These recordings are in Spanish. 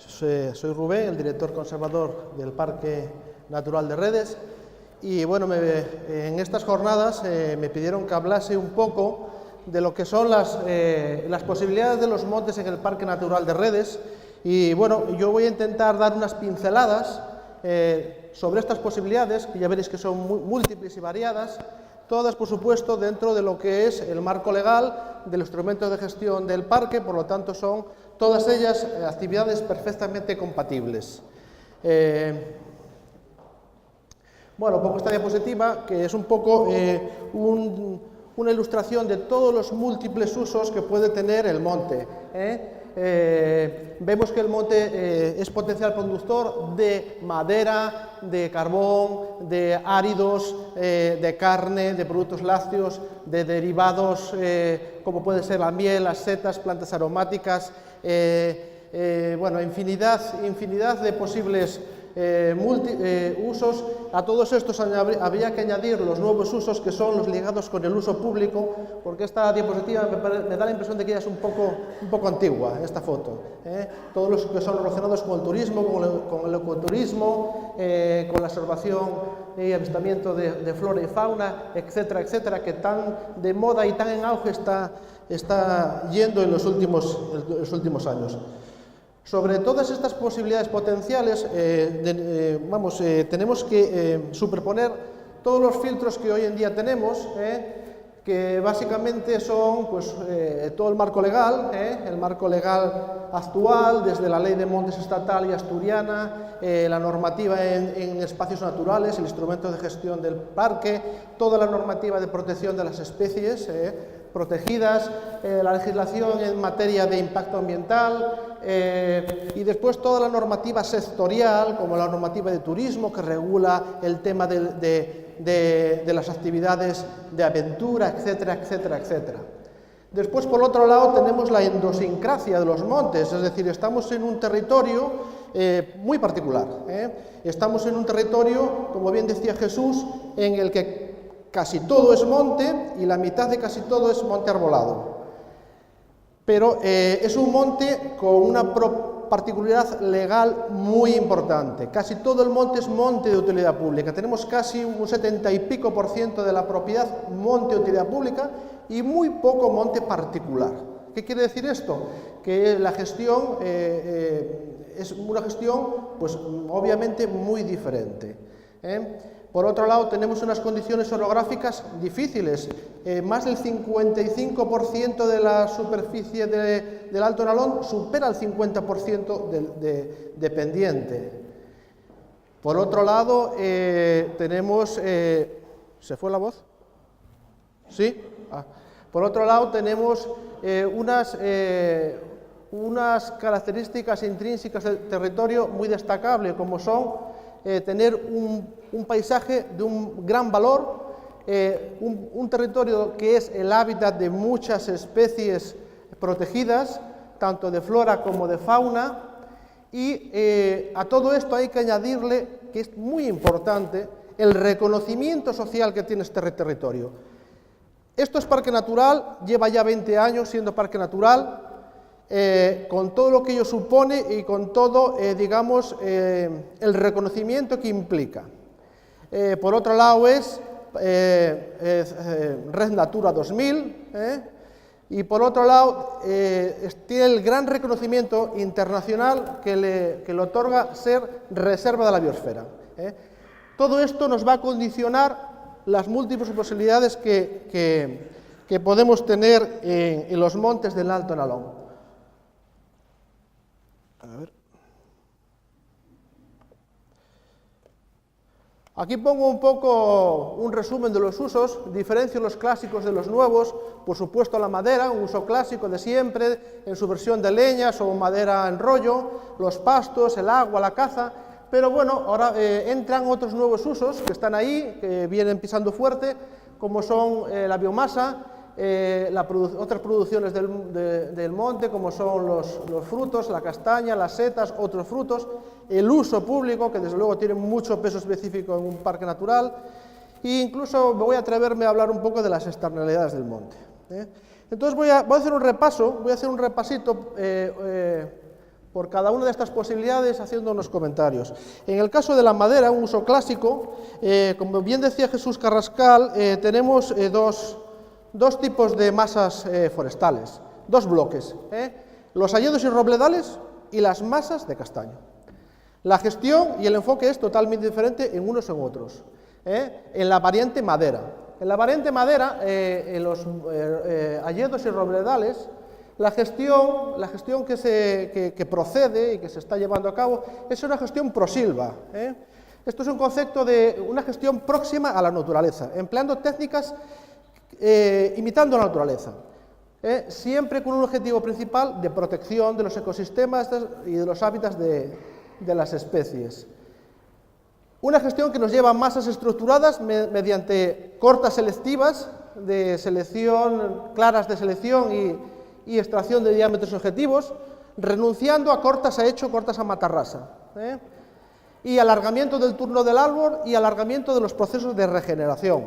Soy Rubén, el director conservador del Parque Natural de Redes, y bueno, en estas jornadas me pidieron que hablase un poco de lo que son las posibilidades de los montes en el Parque Natural de Redes, y bueno, yo voy a intentar dar unas pinceladas sobre estas posibilidades, que ya veréis que son múltiples y variadas, todas, por supuesto, dentro de lo que es el marco legal del instrumento de gestión del parque, por lo tanto son todas ellas actividades perfectamente compatibles. Bueno, un poco esta diapositiva, que es un poco una ilustración de todos los múltiples usos que puede tener el monte. Vemos que el monte es potencial productor de madera, de carbón, de áridos, de carne, de productos lácteos, de derivados como puede ser la miel, las setas, plantas aromáticas, bueno, infinidad de posibles usos. A todos estos habría que añadir los nuevos usos, que son los ligados con el uso público, porque esta diapositiva me da la impresión de que ya es un poco antigua, esta foto. Todos los que son relacionados con el turismo, con el ecoturismo, con la observación y avistamiento de flora y fauna, etcétera, etcétera, que tan de moda y tan en auge está yendo en los últimos años. Sobre todas estas posibilidades potenciales, tenemos que superponer todos los filtros que hoy en día tenemos, que básicamente son pues, todo el marco legal actual, desde la Ley de Montes estatal y asturiana, la normativa en espacios naturales, el instrumento de gestión del parque, toda la normativa de protección de las especies protegidas, la legislación en materia de impacto ambiental, y después toda la normativa sectorial, como la normativa de turismo, que regula el tema de las actividades de aventura, etcétera, etcétera, etcétera. Después, por otro lado, tenemos la idiosincrasia de los montes, es decir, estamos en un territorio muy particular. Estamos en un territorio, como bien decía Jesús, en el que casi todo es monte y la mitad de casi todo es monte arbolado. Pero es un monte con una particularidad legal muy importante. Casi todo el monte es monte de utilidad pública. Tenemos casi un 70 y pico % de la propiedad monte de utilidad pública y muy poco monte particular. ¿Qué quiere decir esto? Que la gestión es una gestión, pues obviamente muy diferente. Por otro lado, tenemos unas condiciones orográficas difíciles. Más del 55% de la superficie del Alto Nalón supera el 50% de pendiente. Por otro lado, tenemos... ¿Se fue la voz? ¿Sí? Por otro lado, tenemos unas características intrínsecas del territorio muy destacables, como son tener un paisaje de un gran valor, un territorio que es el hábitat de muchas especies protegidas, tanto de flora como de fauna, y a todo esto hay que añadirle, que es muy importante, el reconocimiento social que tiene este territorio. Esto es parque natural, lleva ya 20 años siendo parque natural, con todo lo que ello supone y con todo, digamos, el reconocimiento que implica. Por otro lado es Red Natura 2000, y por otro lado tiene el gran reconocimiento internacional que le otorga ser reserva de la biosfera. Todo esto nos va a condicionar las múltiples posibilidades que podemos tener en los montes del Alto Nalón. A ver. Aquí pongo un poco un resumen de los usos, diferencio los clásicos de los nuevos. Por supuesto, la madera, un uso clásico de siempre, en su versión de leñas o madera en rollo, los pastos, el agua, la caza. Pero bueno, ahora entran otros nuevos usos que están ahí, que vienen pisando fuerte, como son la biomasa, otras producciones del monte, como son los frutos, la castaña, las setas, otros frutos, el uso público, que desde luego tiene mucho peso específico en un parque natural, e incluso voy a atreverme a hablar un poco de las externalidades del monte. Entonces voy a hacer un repaso, voy a hacer un repasito por cada una de estas posibilidades haciendo unos comentarios. En el caso de la madera, un uso clásico, como bien decía Jesús Carrascal, tenemos dos tipos de masas forestales, dos bloques, los hayedos y robledales y las masas de castaño. La gestión y el enfoque es totalmente diferente en unos y en otros. En la variante madera. En la variante madera, en los hayedos y robledales, la gestión que procede y que se está llevando a cabo es una gestión prosilva. Esto es un concepto de una gestión próxima a la naturaleza, empleando técnicas imitando la naturaleza, siempre con un objetivo principal de protección de los ecosistemas y de los hábitats de las especies. Una gestión que nos lleva a masas estructuradas mediante cortas selectivas de selección, claras de selección y extracción de diámetros objetivos, renunciando a cortas a hecho, cortas a matarrasa, y alargamiento del turno del árbol y alargamiento de los procesos de regeneración.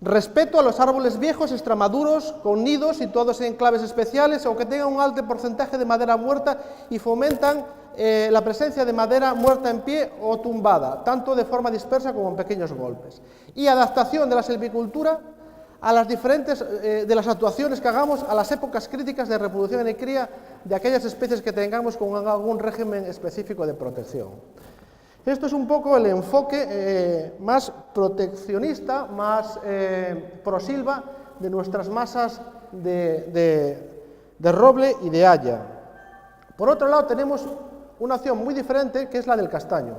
Respeto a los árboles viejos, extramaduros, con nidos situados en enclaves especiales, aunque tengan un alto porcentaje de madera muerta y fomentan la presencia de madera muerta en pie o tumbada, tanto de forma dispersa como en pequeños golpes. Y adaptación de la silvicultura a las diferentes de las actuaciones que hagamos a las épocas críticas de reproducción y cría de aquellas especies que tengamos con algún régimen específico de protección. Esto es un poco el enfoque más proteccionista, más prosilva de nuestras masas de roble y de haya. Por otro lado, tenemos una opción muy diferente, que es la del castaño,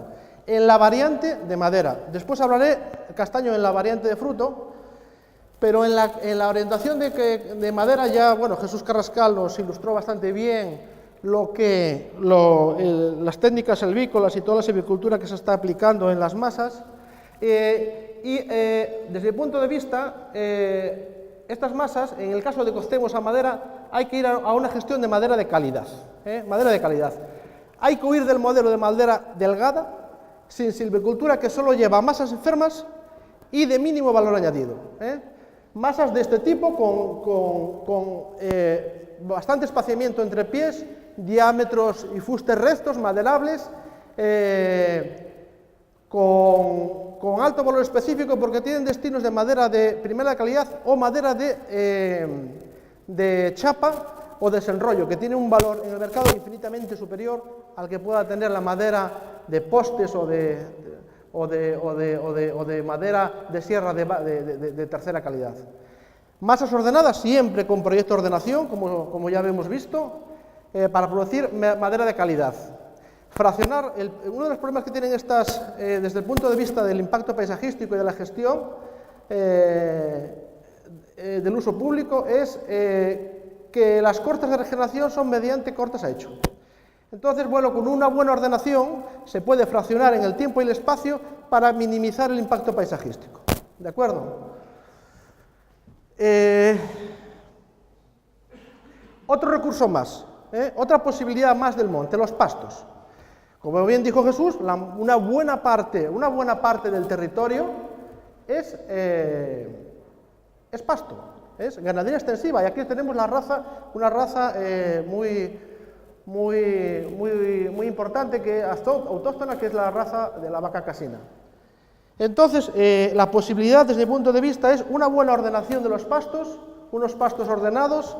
en la variante de madera. Después hablaré del castaño en la variante de fruto, pero en la orientación de madera ya, bueno, Jesús Carrascal nos ilustró bastante bien las técnicas silvícolas y toda la silvicultura que se está aplicando en las masas, desde mi punto de vista, estas masas, en el caso de que costemos a madera, hay que ir a una gestión de madera de calidad, madera de calidad. Hay que huir del modelo de madera delgada, sin silvicultura, que solo lleva masas enfermas y de mínimo valor añadido. Masas de este tipo con bastante espaciamiento entre pies, diámetros y fustes rectos, maderables, con alto valor específico porque tienen destinos de madera de primera calidad o madera de chapa o desenrollo, que tiene un valor en el mercado infinitamente superior al que pueda tener la madera de postes o de madera de sierra de tercera calidad. Masas ordenadas siempre con proyecto de ordenación, como ya hemos visto, para producir madera de calidad. Fraccionar, uno de los problemas que tienen estas, desde el punto de vista del impacto paisajístico y de la gestión del uso público, es que las cortas de regeneración son mediante cortas a hecho. Entonces, bueno, con una buena ordenación se puede fraccionar en el tiempo y el espacio para minimizar el impacto paisajístico. ¿De acuerdo? Otro recurso más, otra posibilidad más del monte, los pastos. Como bien dijo Jesús, una buena parte del territorio es pasto, es ganadería extensiva. Y aquí tenemos una raza muy importante, autóctona, que es la raza de la vaca casina. Entonces, la posibilidad desde mi punto de vista es una buena ordenación de los pastos, unos pastos ordenados.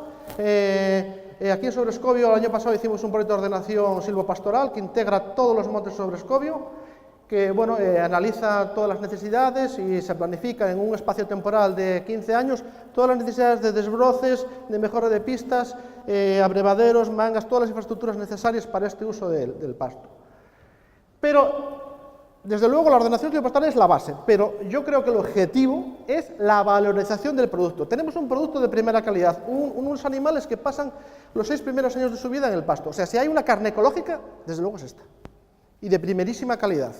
Aquí en Sobrescobio el año pasado hicimos un proyecto de ordenación silvopastoral que integra todos los montes Sobrescobio, que bueno, analiza todas las necesidades y se planifica en un espacio temporal de 15 años todas las necesidades de desbroces, de mejora de pistas, abrevaderos, mangas, todas las infraestructuras necesarias para este uso del pasto. Pero, desde luego, la ordenación silvopastal es la base, pero yo creo que el objetivo es la valorización del producto. Tenemos un producto de primera calidad, unos animales que pasan los 6 primeros años de su vida en el pasto. O sea, si hay una carne ecológica, desde luego es esta, y de primerísima calidad.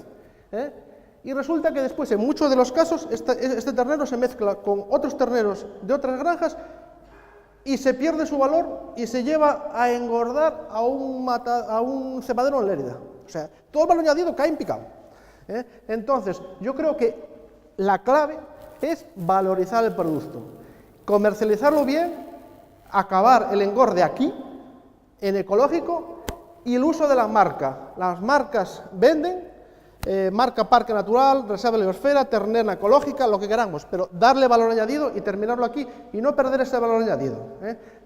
Y resulta que después, en muchos de los casos, este ternero se mezcla con otros terneros de otras granjas y se pierde su valor y se lleva a engordar a un cebadero en Lérida. O sea, todo el valor añadido cae en picado. Entonces, yo creo que la clave es valorizar el producto, comercializarlo bien, acabar el engorde aquí, en ecológico, y el uso de la marca. Las marcas venden, marca Parque Natural, Reserva de la Biosfera, Ternera Ecológica, lo que queramos, pero darle valor añadido y terminarlo aquí y no perder ese valor añadido.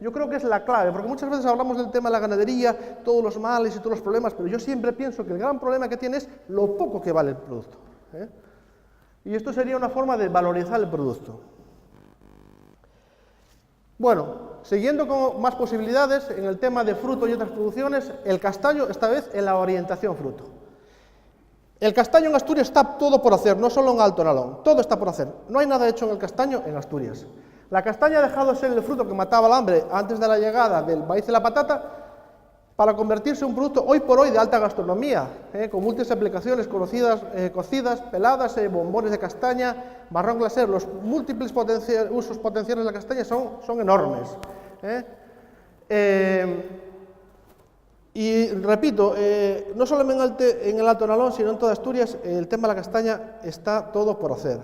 Yo creo que es la clave, porque muchas veces hablamos del tema de la ganadería, todos los males y todos los problemas, pero yo siempre pienso que el gran problema que tiene es lo poco que vale el producto. Y esto sería una forma de valorizar el producto. Bueno, siguiendo con más posibilidades, en el tema de fruto y otras producciones, el castaño, esta vez en la orientación fruto. El castaño en Asturias está todo por hacer, no solo en Alto Nalón, todo está por hacer. No hay nada hecho en el castaño en Asturias. La castaña ha dejado de ser el fruto que mataba el hambre antes de la llegada del maíz y la patata para convertirse en un producto hoy por hoy de alta gastronomía, con múltiples aplicaciones conocidas, cocidas, peladas, bombones de castaña, marrón glacé. Los múltiples usos potenciales de la castaña son enormes. Y repito, no solamente en el Alto Nalón, sino en toda Asturias, el tema de la castaña está todo por hacer.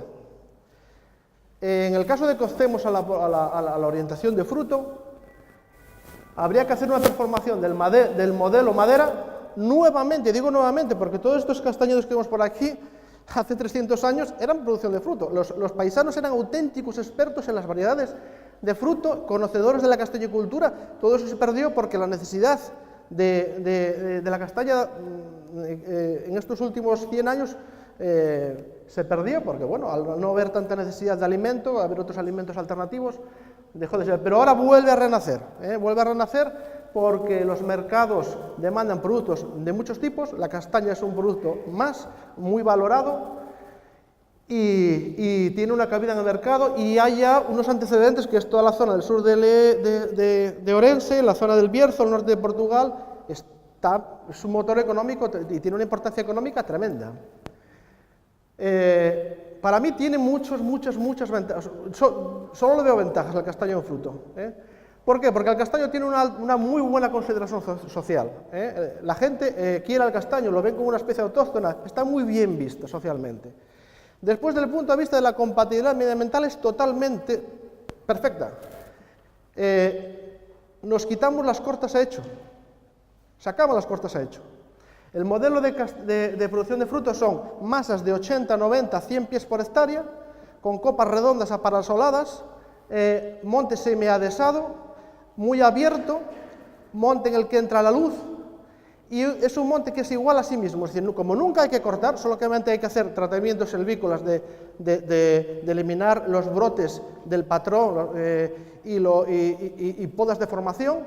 En el caso de que optemos a la orientación de fruto, habría que hacer una transformación del modelo madera nuevamente, digo nuevamente, porque todos estos castañeros que vemos por aquí, hace 300 años, eran producción de fruto. Los paisanos eran auténticos expertos en las variedades de fruto, conocedores de la castañicultura. Todo eso se perdió porque la necesidad de la castaña en estos últimos 100 años se perdió, porque bueno, al no haber tanta necesidad de alimento, haber otros alimentos alternativos, dejó de ser. Pero ahora vuelve a renacer porque los mercados demandan productos de muchos tipos. La castaña es un producto más, muy valorado, y tiene una cabida en el mercado, y hay ya unos antecedentes, que es toda la zona del sur de Orense, la zona del Bierzo, el norte de Portugal, es un motor económico y tiene una importancia económica tremenda. Para mí tiene muchas ventajas, solo le veo ventajas al castaño en fruto. ¿Por qué? Porque el castaño tiene una muy buena consideración social. La gente quiere al castaño, lo ven como una especie autóctona, está muy bien vista socialmente. Después, desde el punto de vista de la compatibilidad medioambiental, es totalmente perfecta. Nos quitamos las cortas a hecho, sacamos las cortas a hecho. El modelo de producción de frutos son masas de 80, 90, 100 pies por hectárea, con copas redondas aparasoladas, monte semiadhesado, muy abierto, monte en el que entra la luz, y es un monte que es igual a sí mismo, es decir, como nunca hay que cortar, solamente hay que hacer tratamientos silvícolas de eliminar los brotes del patrón y podas de formación.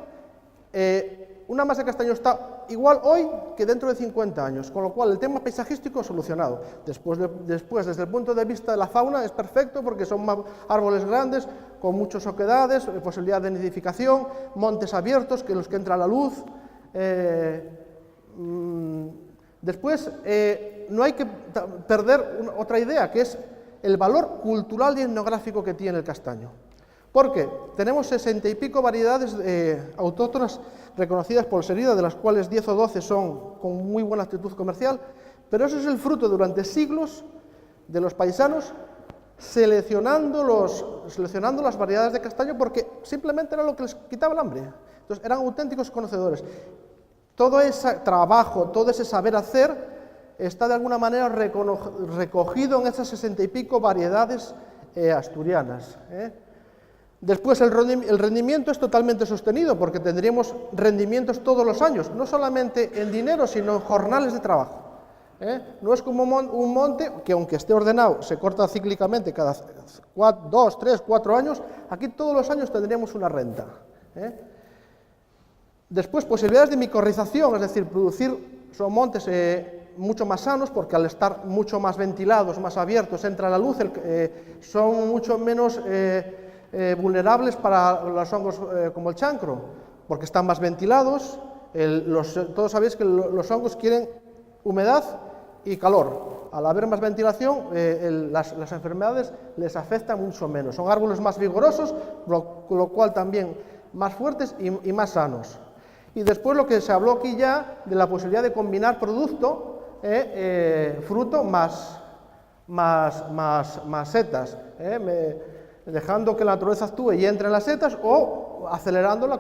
Una masa de castaño está igual hoy que dentro de 50 años, con lo cual el tema paisajístico solucionado. Después, desde el punto de vista de la fauna, es perfecto porque son árboles grandes, con muchas oquedades, posibilidad de nidificación, montes abiertos, que los que entra la luz. Después, no hay que perder otra idea, que es el valor cultural y etnográfico que tiene el castaño. Porque tenemos 60 y pico variedades autóctonas reconocidas por el SERIDA, de las cuales 10 o 12 son con muy buena actitud comercial, pero eso es el fruto durante siglos de los paisanos seleccionando las variedades de castaño, porque simplemente era lo que les quitaba el hambre. Entonces eran auténticos conocedores. Todo ese trabajo, todo ese saber hacer está de alguna manera recogido en esas 60 y pico variedades asturianas. Después el rendimiento es totalmente sostenido, porque tendríamos rendimientos todos los años, no solamente en dinero, sino en jornales de trabajo. No es como un monte que, aunque esté ordenado, se corta cíclicamente cada 2, 3, 4 años, aquí todos los años tendríamos una renta. Después, posibilidades de micorrización, es decir, son montes mucho más sanos, porque al estar mucho más ventilados, más abiertos, entra la luz, son mucho menos vulnerables para los hongos como el chancro, porque están más ventilados. Todos sabéis que los hongos quieren humedad y calor. Al haber más ventilación, las enfermedades les afectan mucho menos. Son árboles más vigorosos, con lo cual también más fuertes y más sanos. Y después lo que se habló aquí ya de la posibilidad de combinar fruto más setas, dejando que la naturaleza actúe y entre en las setas, o acelerándola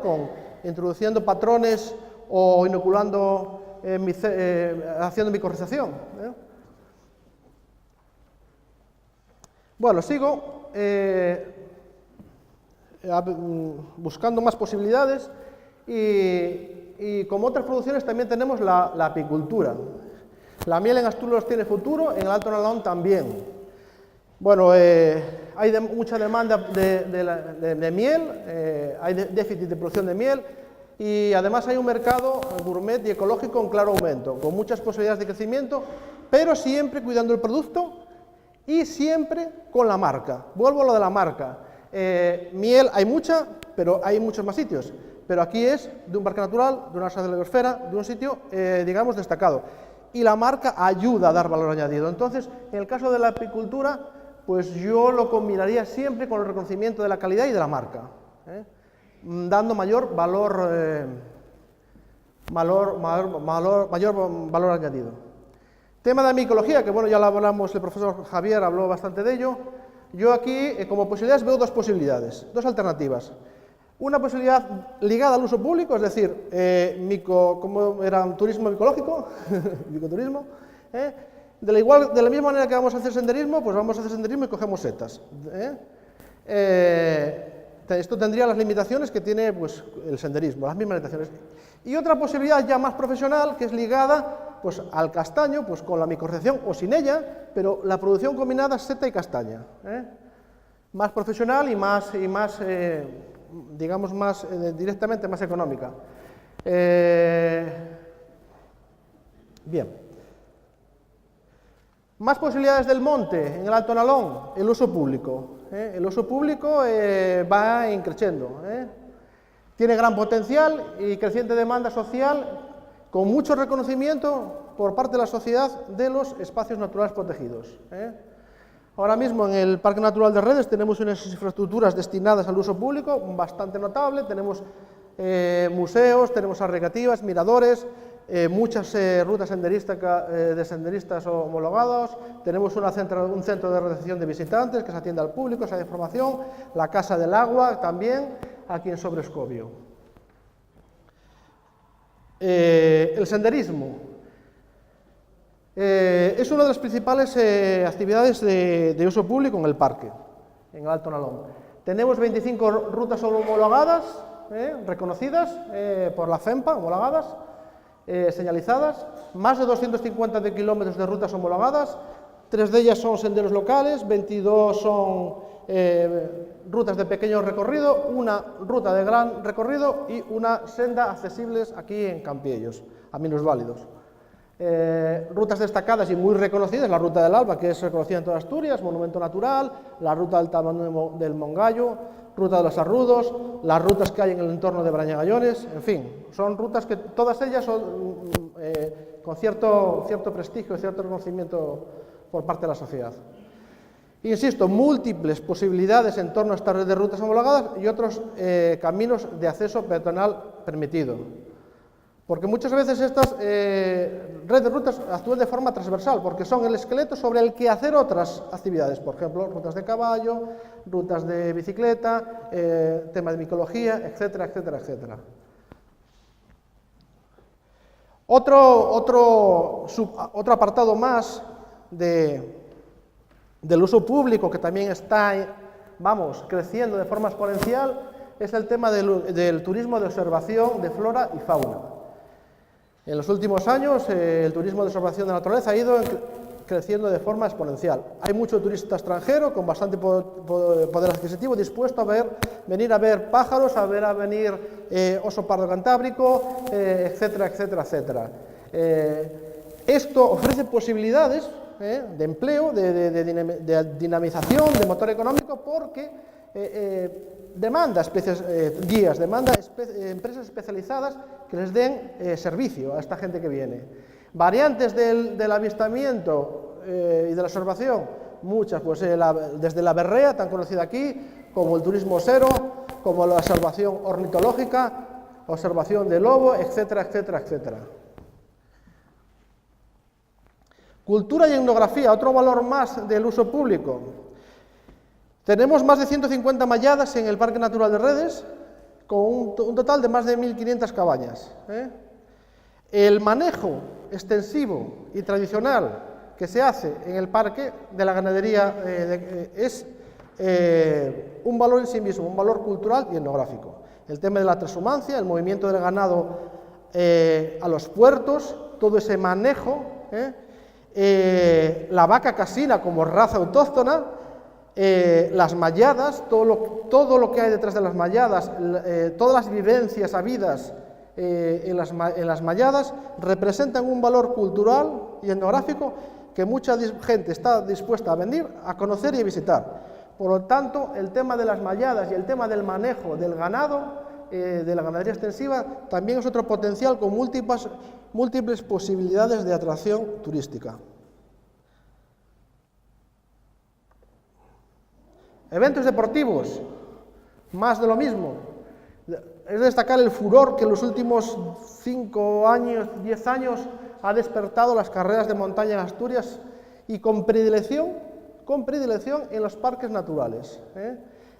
introduciendo patrones o inoculando, haciendo micorrización. Bueno, sigo buscando más posibilidades y como otras producciones también tenemos la apicultura. La miel en Asturias tiene futuro, en el Alto Nalón también. Bueno, hay mucha demanda de miel, hay déficit de producción de miel y además hay un mercado gourmet y ecológico en claro aumento, con muchas posibilidades de crecimiento, pero siempre cuidando el producto y siempre con la marca. Vuelvo a lo de la marca. Miel hay mucha, pero hay muchos más sitios. Pero aquí es de un parque natural, de una reserva de la biosfera, de un sitio, digamos, destacado. Y la marca ayuda a dar valor añadido. Entonces, en el caso de la apicultura, pues yo lo combinaría siempre con el reconocimiento de la calidad y de la marca, dando mayor valor añadido. Tema de micología, que bueno, ya lo hablamos, el profesor Javier habló bastante de ello. Yo aquí, como posibilidades, veo dos posibilidades, dos alternativas. Una posibilidad ligada al uso público, es decir, ¿cómo era? Turismo micológico, micoturismo. De la misma manera que vamos a hacer senderismo, pues vamos a hacer senderismo y cogemos setas. Esto tendría las limitaciones que tiene pues, el senderismo, las mismas limitaciones. Y otra posibilidad ya más profesional, que es ligada pues, al castaño, pues con la micorrización o sin ella, pero la producción combinada seta y castaña. Más profesional y más digamos, más directamente más económica. Bien. Más posibilidades del monte en el Alto Nalón, el uso público. El uso público va creciendo. Tiene gran potencial y creciente demanda social, con mucho reconocimiento por parte de la sociedad de los espacios naturales protegidos. Ahora mismo en el Parque Natural de Redes tenemos unas infraestructuras destinadas al uso público bastante notable, tenemos museos, tenemos áreas recreativas, miradores, muchas rutas de senderistas homologados, tenemos un centro de recepción de visitantes que se atiende al público, se da información, la Casa del Agua también, aquí en Sobrescobio. El senderismo. Es una de las principales actividades de uso público en el parque, en el Alto Nalón. Tenemos 25 rutas homologadas, reconocidas por la FEMPA, homologadas, señalizadas, más de 250 kilómetros de rutas homologadas, 3 de ellas son senderos locales, 22 son rutas de pequeño recorrido, una ruta de gran recorrido y una senda accesibles aquí en Campiellos, a minusválidos. Rutas destacadas y muy reconocidas, la Ruta del Alba, que es reconocida en toda Asturias, monumento natural, la Ruta del Tabanero del Mongallo, Ruta de los Arrudos, las rutas que hay en el entorno de Brañagallones, en fin, son rutas que todas ellas son con cierto prestigio, cierto reconocimiento por parte de la sociedad. Insisto, múltiples posibilidades en torno a esta red de rutas homologadas y otros caminos de acceso peatonal permitido. Porque muchas veces estas redes de rutas actúan de forma transversal, porque son el esqueleto sobre el que hacer otras actividades, por ejemplo, rutas de caballo, rutas de bicicleta, temas de micología, etcétera, etcétera, etcétera. Otro apartado más del uso público que también está, creciendo de forma exponencial, es el tema del turismo de observación de flora y fauna. En los últimos años, el turismo de observación de la naturaleza ha ido creciendo de forma exponencial. Hay mucho turista extranjero con bastante poder adquisitivo dispuesto a venir a ver pájaros, a venir oso pardo cantábrico, etcétera, etcétera, etcétera. Esto ofrece posibilidades de empleo, de dinamización, de motor económico, porque demanda guías, demanda empresas especializadas que les den servicio a esta gente que viene. Variantes del avistamiento y de la observación, muchas, pues desde la berrea, tan conocida aquí, como el turismo cero, como la observación ornitológica, observación de lobo, etcétera, etcétera, etcétera. Cultura y etnografía, otro valor más del uso público. Tenemos más de 150 malladas en el Parque Natural de Redes, con un total de más de 1.500 cabañas. El manejo extensivo y tradicional que se hace en el parque de la ganadería es un valor en sí mismo, un valor cultural y etnográfico. El tema de la transhumancia, el movimiento del ganado a los puertos, todo ese manejo, la vaca casina como raza autóctona, las malladas, todo lo que hay detrás de las malladas, todas las vivencias habidas en las malladas, representan un valor cultural y etnográfico que mucha gente está dispuesta a venir, a conocer y a visitar. Por lo tanto, el tema de las malladas y el tema del manejo del ganado, de la ganadería extensiva, también es otro potencial con múltiples posibilidades de atracción turística. Eventos deportivos, más de lo mismo. Es destacar el furor que en los últimos 5 años, 10 años, ha despertado las carreras de montaña en Asturias y con predilección en los parques naturales.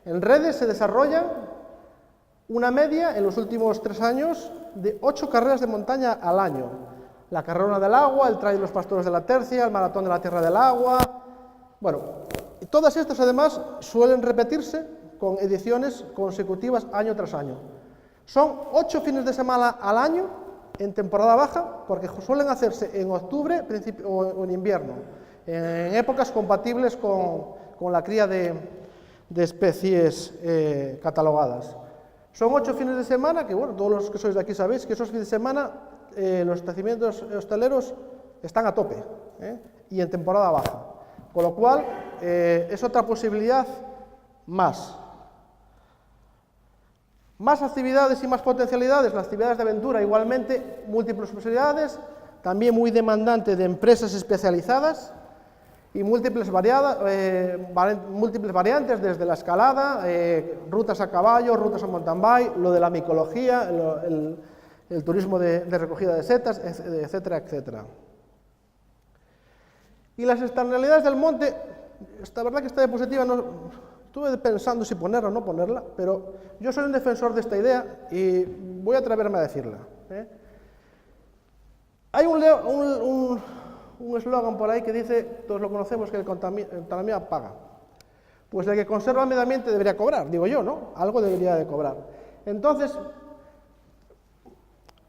En redes se desarrolla una media en los últimos 3 años de 8 carreras de montaña al año. La Carrera del Agua, el Trail de los Pastores de la Tercia, el Maratón de la Tierra del Agua. Bueno, todas estas además suelen repetirse con ediciones consecutivas año tras año. Son 8 fines de semana al año en temporada baja, porque suelen hacerse en octubre o en invierno, en épocas compatibles con la cría de especies catalogadas. Son 8 fines de semana que, bueno, todos los que sois de aquí sabéis que esos fines de semana los establecimientos hosteleros están a tope y en temporada baja, con lo cual es otra posibilidad más. Más actividades y más potencialidades, las actividades de aventura igualmente, múltiples posibilidades, también muy demandante de empresas especializadas y múltiples variantes desde la escalada, rutas a caballo, rutas a mountain bike, lo de la micología, el turismo de recogida de setas, etcétera, etcétera. Y las externalidades del monte, esta verdad que esta diapositiva no... Estuve pensando si ponerla o no ponerla, pero yo soy un defensor de esta idea y voy a atreverme a decirla. Hay un eslogan por ahí que dice, todos lo conocemos, que el contaminador paga. Pues el que conserva el medio ambiente debería cobrar, digo yo, ¿no? Algo debería de cobrar. Entonces,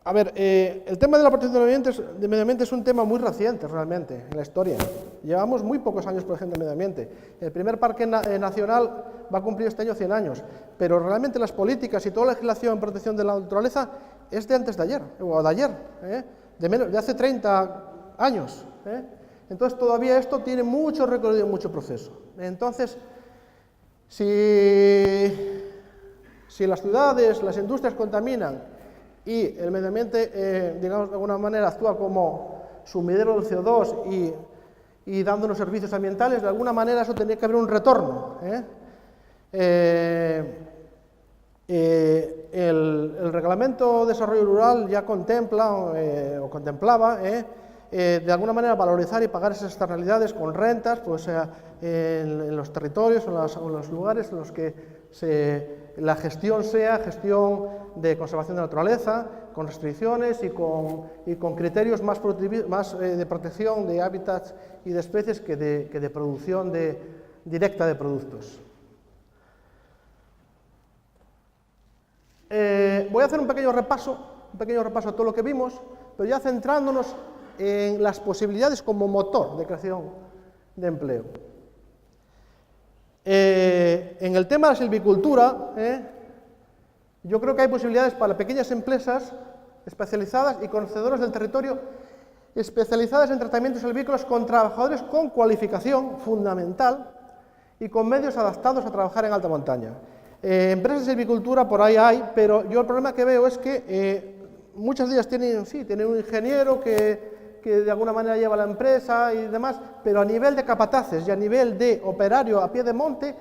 a ver, el tema de la protección del medio ambiente es un tema muy reciente realmente en la historia. Llevamos muy pocos años protegiendo el medio ambiente. El primer parque nacional va a cumplir este año 100 años, pero realmente las políticas y toda la legislación en protección de la naturaleza es de antes de ayer, o de ayer, de hace 30 años. Entonces todavía esto tiene mucho recorrido y mucho proceso. Entonces, si las ciudades, las industrias contaminan, y el medio ambiente, digamos, de alguna manera actúa como sumidero del CO2 y dándonos servicios ambientales, de alguna manera eso tendría que haber un retorno. El Reglamento de Desarrollo Rural ya contempla o contemplaba de alguna manera valorizar y pagar esas externalidades con rentas, pues en los territorios o en los lugares en los que la gestión sea gestión de conservación de la naturaleza, con restricciones y con criterios más de protección de hábitats y de especies que de producción directa de productos. Voy a hacer un pequeño repaso a todo lo que vimos, pero ya centrándonos en las posibilidades como motor de creación de empleo. En el tema de la silvicultura, yo creo que hay posibilidades para pequeñas empresas especializadas y conocedoras del territorio, especializadas en tratamientos silvícolas con trabajadores con cualificación fundamental y con medios adaptados a trabajar en alta montaña. Empresas de silvicultura por ahí hay, pero yo el problema que veo es que muchas de ellas tienen un ingeniero que de alguna manera lleva la empresa y demás, pero a nivel de capataces y a nivel de operario a pie de monte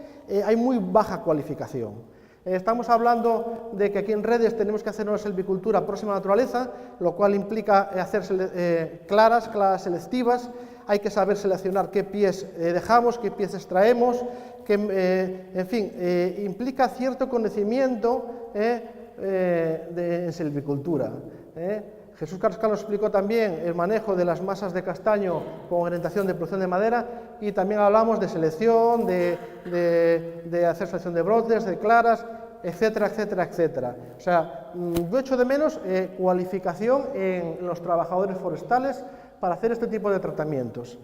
hay muy baja cualificación. Estamos hablando de que aquí en Redes tenemos que hacer una silvicultura próxima a la naturaleza, lo cual implica hacer claras selectivas, hay que saber seleccionar qué pies dejamos, qué pies extraemos, en fin, implica cierto conocimiento en silvicultura. Jesús Carrascal nos explicó también el manejo de las masas de castaño con orientación de producción de madera, y también hablamos de selección, de hacer selección de brotes, de claras, etcétera, etcétera, etcétera. O sea, yo echo de menos cualificación en los trabajadores forestales para hacer este tipo de tratamientos.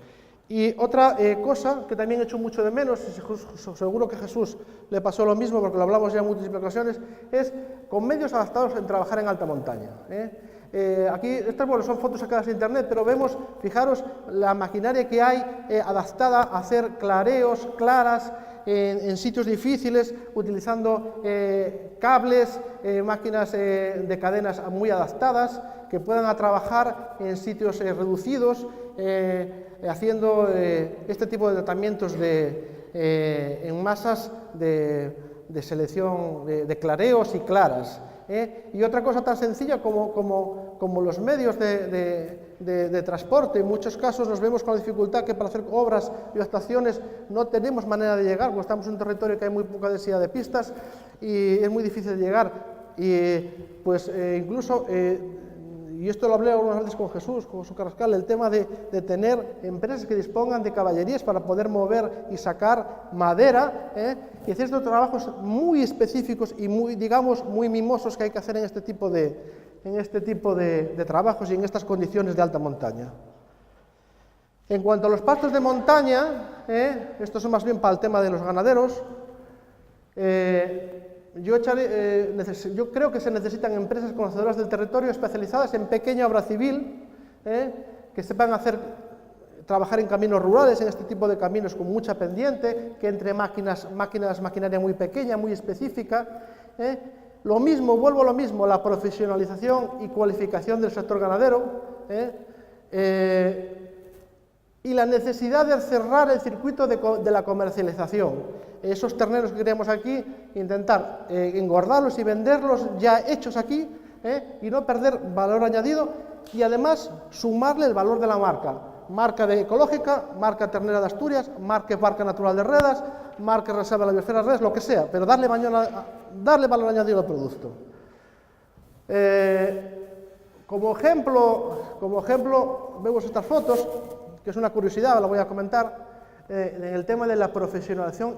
Y otra cosa que también echo mucho de menos, y seguro que a Jesús le pasó lo mismo porque lo hablamos ya en múltiples ocasiones, es con medios adaptados en trabajar en alta montaña. Aquí, estas bueno, son fotos sacadas de internet, pero vemos, fijaros, la maquinaria que hay adaptada a hacer clareos, claras, en sitios difíciles, utilizando cables, máquinas de cadenas muy adaptadas, que puedan trabajar en sitios reducidos, haciendo este tipo de tratamientos en masas de selección de clareos y claras. Y otra cosa tan sencilla como los medios de transporte. En muchos casos nos vemos con la dificultad que para hacer obras y actuaciones no tenemos manera de llegar, porque estamos en un territorio que hay muy poca densidad de pistas y es muy difícil de llegar. Y pues incluso, y esto lo hablé algunas veces con Jesús Carrascal, el tema de tener empresas que dispongan de caballerías para poder mover y sacar madera, y hacer estos trabajos muy específicos y muy, digamos, muy mimosos que hay que hacer en este tipo de trabajos y en estas condiciones de alta montaña. En cuanto a los pastos de montaña, estos son más bien para el tema de los ganaderos. Yo creo que se necesitan empresas conocedoras del territorio especializadas en pequeña obra civil, que sepan trabajar en caminos rurales, en este tipo de caminos con mucha pendiente, que entre maquinaria muy pequeña, muy específica. Lo mismo, vuelvo a lo mismo, la profesionalización y cualificación del sector ganadero, y la necesidad de cerrar el circuito de la comercialización. Esos terneros que queremos aquí, intentar engordarlos y venderlos ya hechos aquí, y no perder valor añadido, y además sumarle el valor de la marca de ecológica, marca ternera de Asturias, marca Parque Natural de Redas, marca Reserva de la Biosfera de Redas, lo que sea, pero darle valor añadido al producto. Como ejemplo, vemos estas fotos, que es una curiosidad, la voy a comentar, en el tema de la profesionalización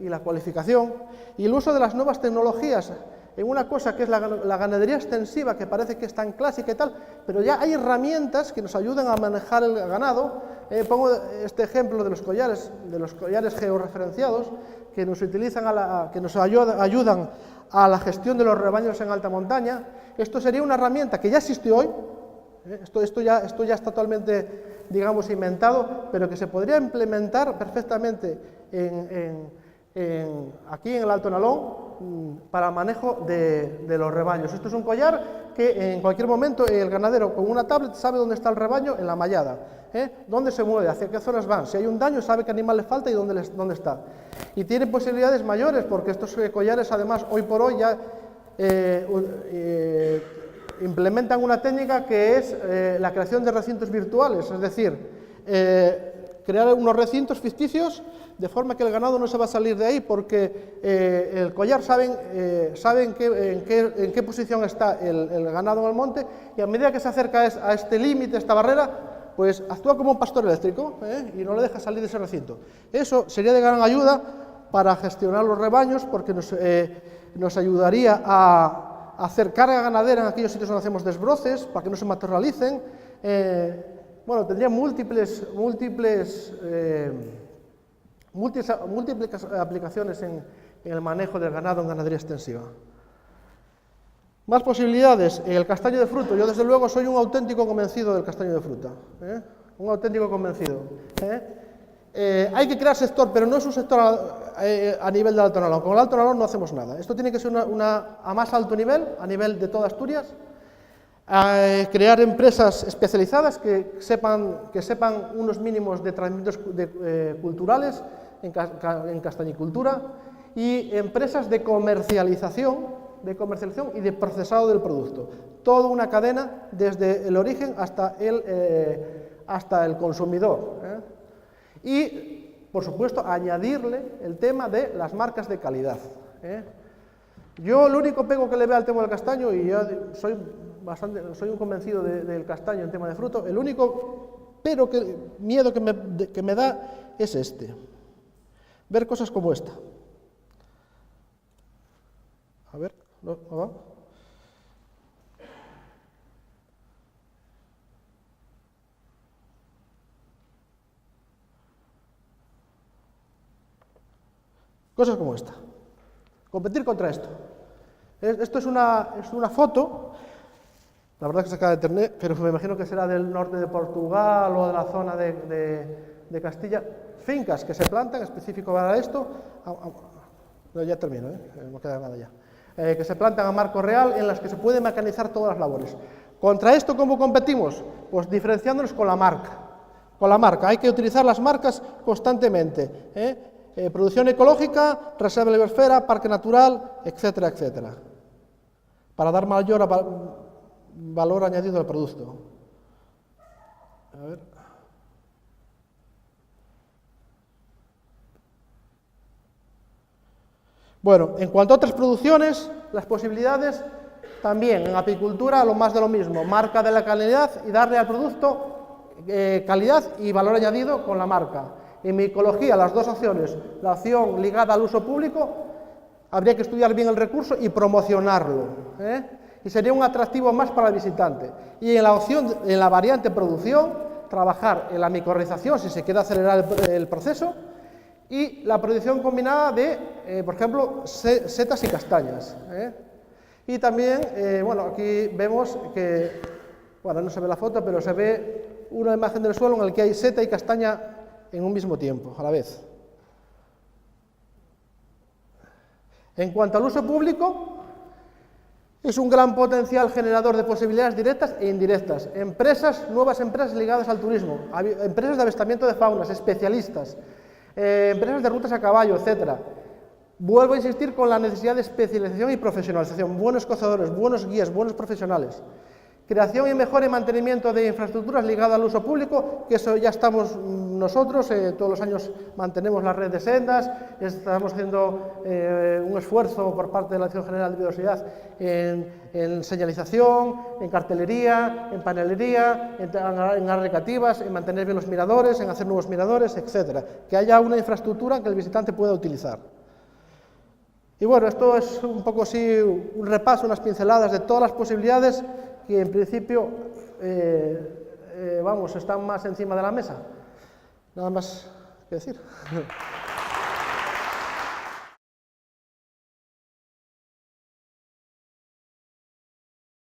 y la cualificación, y el uso de las nuevas tecnologías en una cosa que es la ganadería extensiva, que parece que es tan clásica y tal, pero ya hay herramientas que nos ayudan a manejar el ganado. Pongo este ejemplo de los collares georreferenciados, que nos ayudan a la gestión de los rebaños en alta montaña. Esto sería una herramienta que ya existe hoy, esto ya está totalmente, digamos, inventado, pero que se podría implementar perfectamente aquí en el Alto Nalón para manejo de los rebaños. Esto es un collar que en cualquier momento el ganadero con una tablet sabe dónde está el rebaño en la mallada, dónde se mueve, hacia qué zonas van, si hay un daño sabe qué animal le falta y dónde está. Y tiene posibilidades mayores porque estos collares además hoy por hoy ya implementan una técnica que es la creación de recintos virtuales, es decir, crear unos recintos ficticios de forma que el ganado no se va a salir de ahí porque el collar saben en qué posición está el ganado en el monte, y a medida que se acerca a este límite, a esta barrera, pues actúa como un pastor eléctrico y no le deja salir de ese recinto. Eso sería de gran ayuda para gestionar los rebaños porque nos ayudaría a hacer carga ganadera en aquellos sitios donde hacemos desbroces para que no se materialicen. Bueno, tendría múltiples aplicaciones en el manejo del ganado en ganadería extensiva. Más posibilidades, el castaño de fruto. Yo desde luego soy un auténtico convencido del castaño de fruta, un auténtico convencido. Hay que crear sector, pero no es un sector a nivel del Alto Nalón. Con el Alto Nalón no hacemos nada. Esto tiene que ser a más alto nivel, a nivel de toda Asturias. Crear empresas especializadas que sepan unos mínimos de tratamientos culturales en castañicultura, y empresas de comercialización y de procesado del producto. Toda una cadena desde el origen hasta el consumidor. Y, por supuesto, añadirle el tema de las marcas de calidad. Yo el único pego que le veo al tema del castaño, y yo soy soy un convencido del castaño en tema de fruto. El único miedo que me da es este. Ver cosas como esta. A ver, ¿no va? Cosas como esta. Competir contra esto. Esto es una foto, la verdad es que se acaba de internet, pero me imagino que será del norte de Portugal o de la zona de Castilla. Fincas que se plantan, específico para esto, no, ya termino, no queda nada ya. Que se plantan a marco real, en las que se pueden mecanizar todas las labores. Contra esto, ¿cómo competimos? Pues diferenciándonos con la marca. Con la marca, hay que utilizar las marcas constantemente. Producción ecológica, reserva de biosfera, parque natural, etcétera, etcétera, para dar mayor valor añadido al producto. A ver. Bueno, en cuanto a otras producciones, las posibilidades también en apicultura lo más de lo mismo, marca de la calidad y darle al producto calidad y valor añadido con la marca. En micología, las dos opciones, la opción ligada al uso público, habría que estudiar bien el recurso y promocionarlo, y sería un atractivo más para el visitante. Y en la variante producción, trabajar en la micorrización, si se quiere acelerar el proceso, y la producción combinada de, por ejemplo, setas y castañas. Y también, bueno, aquí vemos que, bueno, no se ve la foto, pero se ve una imagen del suelo en el que hay seta y castaña en un mismo tiempo, a la vez. En cuanto al uso público, es un gran potencial generador de posibilidades directas e indirectas. Nuevas empresas ligadas al turismo, empresas de avistamiento de faunas, especialistas, empresas de rutas a caballo, etc. Vuelvo a insistir con la necesidad de especialización y profesionalización, buenos cazadores, buenos guías, buenos profesionales. Creación y mejora y mantenimiento de infraestructuras ligadas al uso público, que eso ya estamos nosotros, todos los años mantenemos la red de sendas, estamos haciendo un esfuerzo por parte de la Dirección General de Biodiversidad en señalización, en cartelería, en panelería, en áreas recreativas, en mantener bien los miradores, en hacer nuevos miradores, etcétera. Que haya una infraestructura que el visitante pueda utilizar. Y bueno, esto es un poco así un repaso, unas pinceladas de todas las posibilidades que en principio, vamos, están más encima de la mesa. Nada más que decir.